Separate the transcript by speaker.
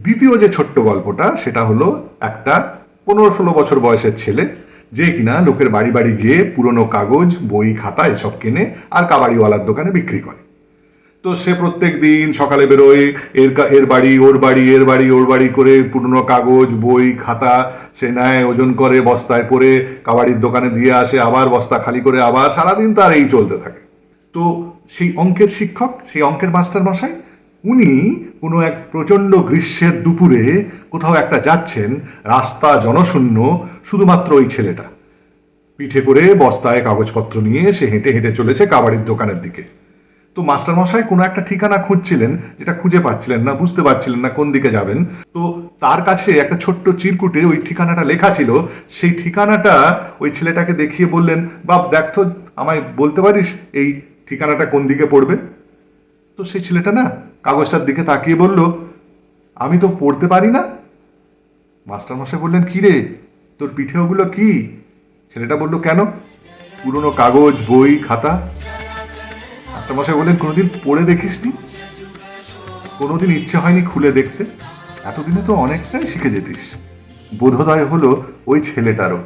Speaker 1: দ্বিতীয় যে ছোট্ট গল্পটা সেটা হলো একটা 15-16 বছর বয়সের ছেলে, যে কিনা লোকের বাড়ি বাড়ি গিয়ে পুরনো কাগজ, বই, খাতা এসব কেনে আর কাবাড়িওয়ালার দোকানে বিক্রি করে। তো সে প্রত্যেক দিন সকালে বেরোয়, এর বাড়ি ওর বাড়ি, এর বাড়ি ওর বাড়ি করে পুরনো কাগজ, বই, খাতা সে নেয়, ওজন করে, বস্তায় পরে কাবাড়ির দোকানে দিয়ে আসে, আবার বস্তা খালি করে, আবার সারাদিন তার এই চলতে থাকে। তো সেই অঙ্কের শিক্ষক, সেই অঙ্কের মাস্টার মশাই, উনি কোনো এক প্রচণ্ড গ্রীষ্মের দুপুরে কোথাও একটা যাচ্ছেন, রাস্তা জনশূন্য, শুধুমাত্র ওই ছেলেটা পিঠে করে বস্তায় কাগজপত্র নিয়ে সে হেঁটে হেঁটে চলেছে কাবাড়ির দোকানের দিকে। তো মাস্টারমশাই কোনো একটা ঠিকানা খুঁজছিলেন, যেটা খুঁজে পাচ্ছিলেন না, বুঝতে পারছিলেন না কোন দিকে যাবেন। তো তার কাছে একটা ছোট্ট চিরকুটে ওই ঠিকানাটা লেখা ছিল। সেই ঠিকানাটা ওই ছেলেটাকে দেখিয়ে বললেন, বাপ দেখ তো, আমায় বলতে পারিস এই ঠিকানাটা কোন দিকে পড়বে? তো সেই ছেলেটা না কাগজটার দিকে তাকিয়ে বলল, আমি তো পড়তে পারি না। মাস্টারমশাই বললেন, কি রে, তোর পিঠে ওগুলো কি? ছেলেটা বলল, কেন? পুরনো কাগজ, বই, খাতা। মাস্টারমশাই বললেন, কোনোদিন পড়ে দেখিসনি? কোনোদিন ইচ্ছে হয়নি খুলে দেখতে? এতদিনে তো অনেকটাই শিখে যেতিস। বোধোদয় হলো ওই ছেলেটারও।